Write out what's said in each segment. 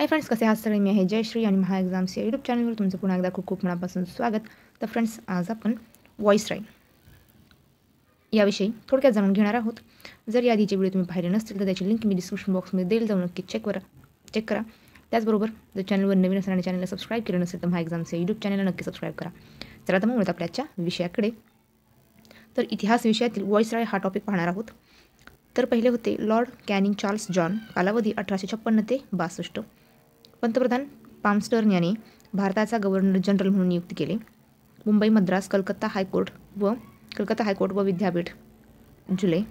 Hi friends, कसे आहात सगळे? मी आहे जयश्री आणि महा एक्झाम्स या यूट्यूब चॅनलवर तुमचं पुन्हा एकदा खूप खूप मनापासून स्वागत. तर फ्रेंड्स, आज आपण व्हॉइस राईट याविषयी थोडक्यात जाणून घेणार आहोत. जर या आधीचे व्हिडिओ तुम्ही पाहिले नसतील तर त्याची लिंक मी डिस्क्रिप्शन बॉक्समध्ये देईल, जाऊन नक्की चेक करा. त्याचबरोबर जर चॅनलवर नवीन असेल आणि चॅनलला सबस्क्राईब केलं नसेल तर महा एक्झाम्स या यूट्यूब चॅनलला नक्की सबस्क्राईब करा. चला तर मग वळूयात आपल्या विषयाकडे. तर इतिहास विषयातील व्हॉइस राईट हा टॉपिक पाहणार आहोत. तर पहिले होते लॉर्ड कॅनिंग चार्ल्स जॉन, कालावधी 1856 ते 62. पंतप्रधान पामस्टर्न याने भारताचा गव्हर्नर जनरल म्हणून नियुक्ती केली. मुंबई, मद्रास, कलकत्ता हायकोर्ट व विद्यापीठ. जुलै.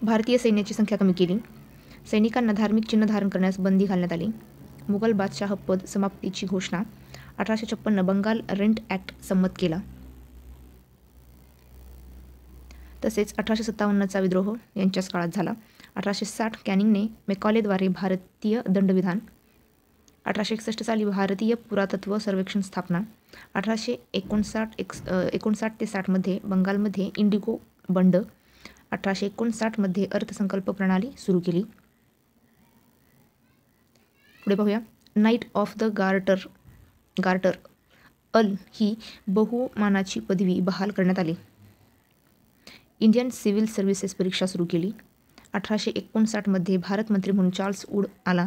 भारतीय सैन्याची संख्या कमी केली. सैनिकांना धार्मिक चिन्ह धारण करण्यास बंदी घालण्यात आली. मुघल बादशाह पद समाप्तीची घोषणा. 1856 बंगाल रेंट ॲक्ट संमत केला. तसेच 1857चा विद्रोह यांच्याच काळात झाला. 1860 कॅनिंगने मेकॉलेद्वारे भारतीय दंडविधान. 1861 साली भारतीय पुरातत्व सर्वेक्षण स्थापना. 1859 ते 60 बंगालमध्ये इंडिगो बंड. 1859 अर्थसंकल्प प्रणाली सुरू केली. पुढे पाहूया. नाईट ऑफ द गार्टर अल ही बहुमानाची पदवी बहाल करण्यात आली. इंडियन सिव्हिल सर्व्हिसेस परीक्षा सुरू केली. 1859 भारत मंत्री म्हणून चार्ल्स वूड आला.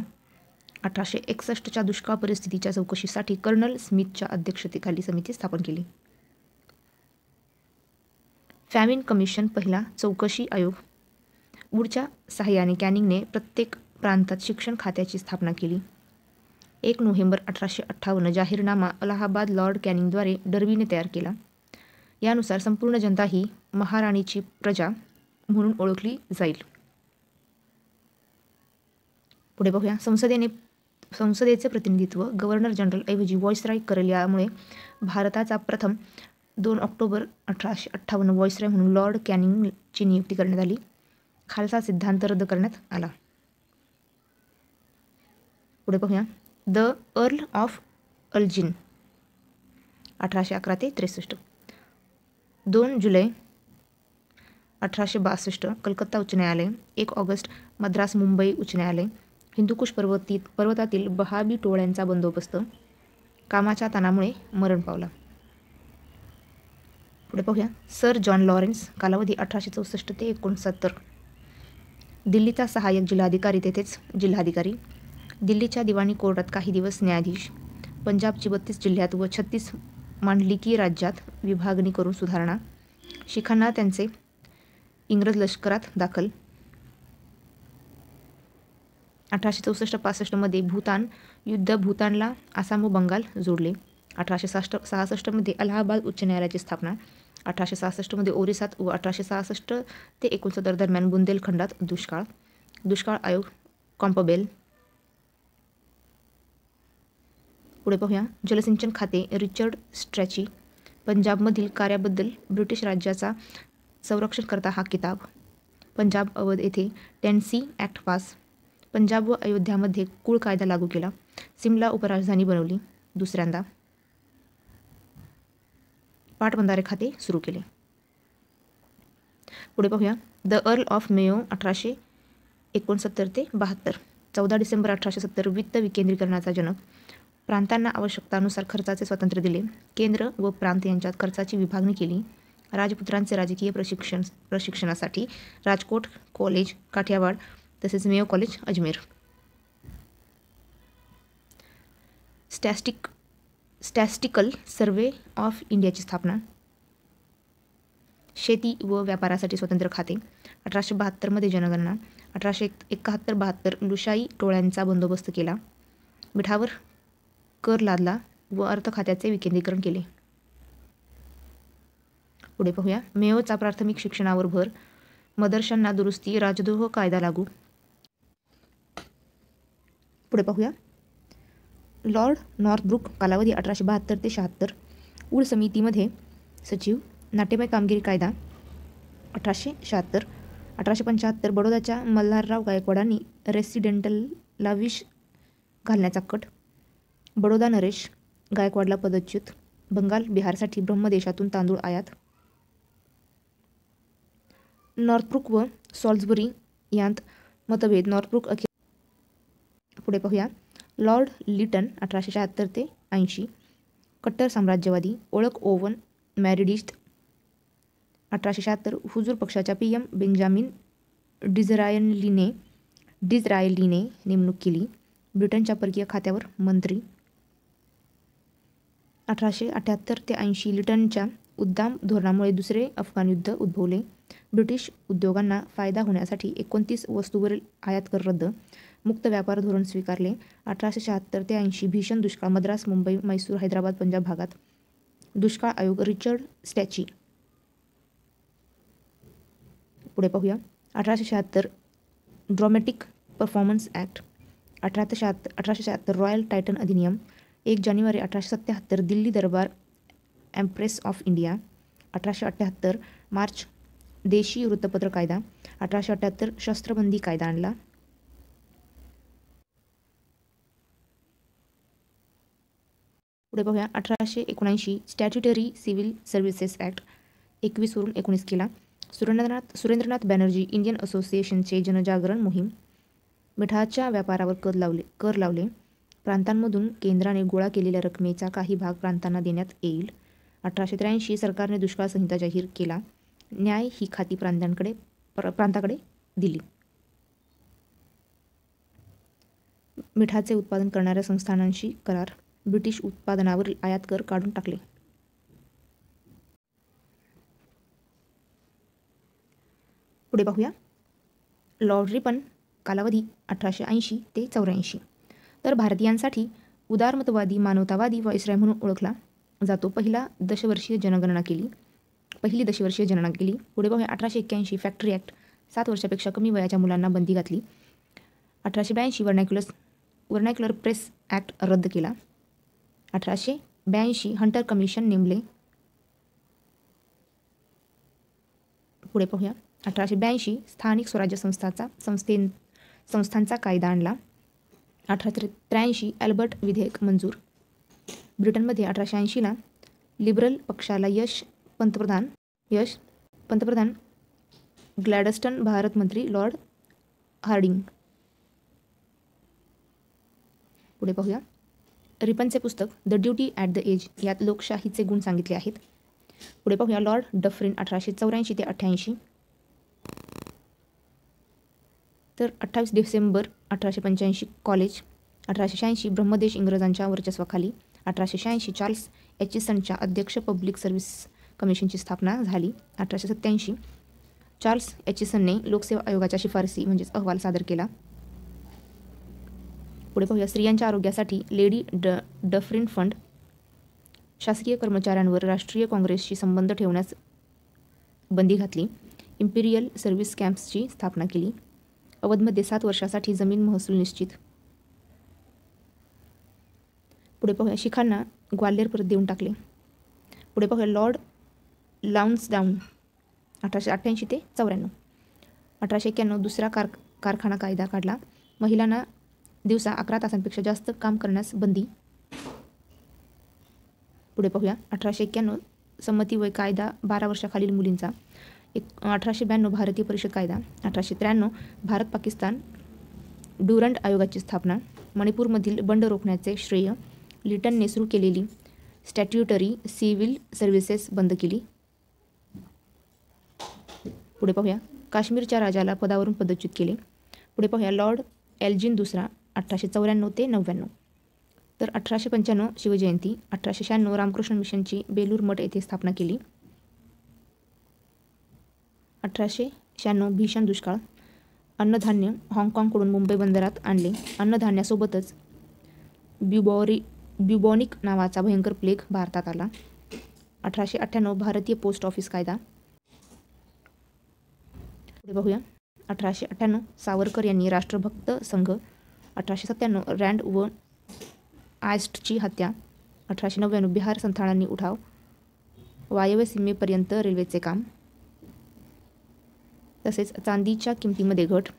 1861च्या दुष्काळ परिस्थितीच्या चौकशीसाठी कर्नल स्मिथच्या अध्यक्षतेखाली समिती स्थापन केली. फॅमिन कमिशन पहिला चौकशी आयोग. वूडच्या सहाय्याने कॅनिंगने प्रत्येक प्रांतात शिक्षण खात्याची स्थापना केली. 1 नोव्हेंबर 1858 जाहीरनामा अलाहाबाद लॉर्ड कॅनिंगद्वारे डर्बीने तयार केला. यानुसार संपूर्ण जनता ही महाराणीची प्रजा म्हणून ओळखली जाईल. पुढे पाहूया. संसदेचे प्रतिनिधित्व गव्हर्नर जनरल ऐवजी व्हॉइसराय करेल. यामुळे भारताचा प्रथम 2 ऑक्टोबर 1858 व्हॉइसराय म्हणून लॉर्ड कॅनिंगची नियुक्ती करण्यात आली. खालसा सिद्धांत रद्द करण्यात आला. पुढे पाहूया. द अर्ल ऑफ एल्जिन 1811 ते 63. 2 जुलै 1862 कलकत्ता उच्च न्यायालय. 1 ऑगस्ट मद्रास मुंबई उच्च न्यायालय. हिंदुकुश पर्वतातील बहाबी टोळ्यांचा बंदोबस्त. कामाच्या ताणामुळे मरण पावला. पुढे पाहूया. सर जॉन लॉरेन्स, कालावधी 1864 ते 69. दिल्लीचा सहाय्यक जिल्हाधिकारी, तेथेच जिल्हाधिकारी. दिल्लीच्या दिवाणी कोर्टात काही दिवस न्यायाधीश. पंजाबची 32 जिल्ह्यात व 36 मांडलिकी राज्यात विभागणी करून सुधारणा. शिखांना त्यांचे इंग्रज लष्करात दाखल. 1864-65 भूतान युद्ध. भूतानला आसाम व बंगाल जोडले. 1866 अलाहाबाद उच्च न्यायालयाची स्थापना. 1866 ओरिसात व 1866 ते 69 दरम्यान बुंदेलखंडात दुष्काळ आयोग कॉम्पबेल. पुढे पाहूया. जलसिंचन खाते रिचर्ड स्ट्रॅची. पंजाबमधील कार्याबद्दल ब्रिटिश राज्याचा संरक्षणकर्ता हा किताब. पंजाब अवध येथे टेन्सी ॲक्ट पास. पंजाब व अयोध्यामध्ये कुळ कायदा लागू केला. सिमला उपराजधानी बनवली. दुसऱ्यांदा पाटबंधारे खाते सुरू केले. पुढे पाहूया. द अर्ल ऑफ मेयो 1869 ते 72. 14 डिसेंबर 1870 वित्त विकेंद्रीकरणाचा जनक. प्रांतांना आवश्यकतानुसार खर्चाचे स्वातंत्र्य दिले. केंद्र व प्रांत यांच्यात खर्चाची विभागणी केली. राजपुत्रांचे राजकीय प्रशिक्षणासाठी राजकोट कॉलेज काठियावाड तसेच Mayo college Ajmer. Statistical survey of इंडियाची स्थापना. शेती व व्यापारासाठी स्वतंत्र खाते. 1872 जनगणना. 1871-72 लुशाई टोळ्यांचा बंदोबस्त केला. मिठावर कर लादला व अर्थ खात्याचे विकेंद्रीकरण केले. पुढे पाहूया. मेयोचा प्राथमिक शिक्षणावर भर. मदरशांना दुरुस्ती. राजद्रोह कायदा लागू. पुढे पाहूया. लॉर्ड नॉर्थब्रुक, कालावधी 1872 ते 76. वूड समितीमध्ये सचिव. नाट्यमय कामगिरी कायदा 1876. 1875 बडोदाच्या मल्हारराव गायकवाडांनी रेसिडेंटलला विष घालण्याचा कट. बडोदा नरेश गायकवाडला पदच्युत. बंगाल बिहारसाठी ब्रह्मदेशातून तांदूळ आयात. नॉर्थब्रुक व सॉल्सबरी यांत मतभेद. नॉर्थब्रुक पुढे पाहूया लॉर्ड लिटन 1876 ते 80, कट्टर साम्राज्यवादी, ओळख ओवन मॅरिडिस्ट 1876, हुजूर पक्षाच्या PM बेंजामिन डिझरायलीने नेमणूक केली, ब्रिटनच्या परकीय खात्यावर मंत्री 1878 ते 80, लिटनच्या उद्दाम धोरणामुळे दुसरे अफगाण युद्ध उद्भवले, ब्रिटिश उद्योगांना फायदा होण्यासाठी 29 वस्तूवरील आयात कर रद्द, मुक्त व्यापार धोरण स्वीकारले, 1876 ते 80, भीषण दुष्काळ मद्रास, मुंबई, मैसूर, हैदराबाद, पंजाब भागात, दुष्काळ आयोग रिचर्ड स्टॅची. पुढे पाहूया 1876 dramatic performance act, 1876 royal Titan अधिनियम, 1 जानेवारी 1877 दिल्ली दरबार एम्प्रेस ऑफ इंडिया, 1878 मार्च देशी वृत्तपत्र कायदा, 1878 शस्त्रबंदी कायदा आणला. पुढे पाहूया 1879 स्टॅट्युटरी सिव्हिल सर्व्हिसेस ॲक्ट 21 वरून 19 केला. सुरेंद्रनाथ बॅनर्जी इंडियन असोसिएशनचे जनजागरण मोहीम, मिठाच्या व्यापारावर कर लावले, प्रांतांमधून केंद्राने गोळा केलेल्या रकमेचा काही भाग प्रांतांना देण्यात येईल. 1883 सरकारने दुष्काळ संहिता जाहीर केला, न्याय ही खाती प्रांताकडे दिली. मिठाचे उत्पादन करणाऱ्या संस्थानांशी करार, ब्रिटिश उत्पादनावर आयात कर काढून टाकले. पुढे पाहूया लॉर्ड रिपन कालावधी 1880 ते 84, तर भारतीयांसाठी उदारमतवादी मानवतावादी व्हाईसरॉय म्हणून ओळखला जातो. पहिली दशवर्षीय जनगणना केली. पुढे पाहूया 1881 फॅक्टरी ॲक्ट, 7 वर्षापेक्षा कमी वयाच्या मुलांना बंदी घातली. 1882 वर्नॅक्युलर प्रेस ॲक्ट रद्द केला. 1882 हंटर कमिशन नेमले. पुढे पाहूया 1882 स्थानिक स्वराज्य संस्थांचा कायदा आणला. 1883 अल्बर्ट विधेयक मंजूर. ब्रिटनमध्ये 1880 लिबरल पक्षाला पंतप्रधान ग्लॅडस्टन, भारत मंत्री लॉर्ड हार्डिंग. पुढे पाहूया रिपनचे पुस्तक the duty at the age, यात लोकशाहीचे गुण सांगितले आहेत. पुढे पाहूया लॉर्ड डफरिन 1884 ते 88, तर 28 डिसेंबर 1885 कॉलेज. 1886 ब्रह्मदेश इंग्रजांच्या वर्चस्वाखाली. 1886 चार्ल्स एचिसनच्या अध्यक्ष पब्लिक सर्व्हिस कमिशनची स्थापना झाली. 1887 चार्ल्स एचिसनने लोकसेवा आयोगाच्या शिफारसी म्हणजेच अहवाल सादर केला. पुढे पाहूया स्त्रियांच्या आरोग्यासाठी लेडी डफरिन फंड. शासकीय कर्मचाऱ्यांवर राष्ट्रीय काँग्रेसशी संबंध ठेवण्यास बंदी घातली. इम्पिरियल सर्व्हिस कॅम्प्सची स्थापना केली. अवधमध्ये 7 वर्षासाठी जमीन महसूल निश्चित. पुढे पाहूया शीखांना ग्वाल्हेर परत देऊन टाकले. पुढे पाहूया लॉर्ड लान्सडाऊन 1888 ते 94. 1891 दुसरा कारखाना कायदा काढला. महिलांना दिवसा 11 तासांपेक्षा जास्त काम करण्यास बंदी. पुढे पाहूया 1891 संमती वय कायदा 12 वर्षाखालील मुलींचा. 1892 भारतीय परिषद कायदा. 1893 भारत पाकिस्तान ड्युरंट आयोगाची स्थापना. मणिपूरमधील बंड रोखण्याचे श्रेय लिटनने सुरू केलेली स्टॅट्युटरी सिव्हिल सर्व्हिसेस बंद केली. पुढे पाहूया काश्मीरच्या राजाला पदावरून पदच्युत केले. पुढे पाहूया लॉर्ड एल्जिन दुसरा 1894 ते 99, तर 1895 शिवजयंती. 1896 रामकृष्ण मिशनची बेलूर मठ येथे स्थापना केली. 1896 भीषण दुष्काळ. अन्नधान्य हाँगकाँगकडून मुंबई बंदरात आणले. अन्नधान्यासोबतच ब्युबॉनिक नावाचा भयंकर प्लेग भारतात आला. 1898 भारतीय पोस्ट ऑफिस कायदा. पुढे बघूया 1898 सावरकर यांनी राष्ट्रभक्त संघ. 1897 रँड व आयस्टची हत्या. 1899 बिहार संथालांनी उठाव. वायव्य सीमेपर्यंत रेल्वेचे काम. तसेच चांदीच्या किमतीमध्ये घट.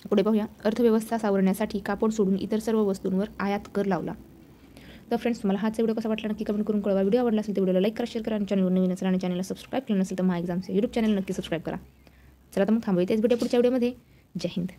पुढे पाहूया अर्थव्यवस्था सावरण्यासाठी कापड सोडून इतर सर्व वस्तूंवर आयात कर लावला. तर फ्रेंड्स तुम्हाला हाच व्हिडिओ कसा वाटला नक्की कमेंट करून कळवा. व्हिडिओ आवडला असेल तर व्हिडिओला लाईक करा, शेअर करा आणि चॅनलवर नवीन असेल आणि चॅनलला सबस्क्राईब केलं नसेल तर महा एक्झामचे यूट्यूब चॅनल नक्की सबस्क्राईब करा. चला तर मग थांबूया तेच भेटूया पुढच्या व्हिडिओमध्ये. जय हिंद.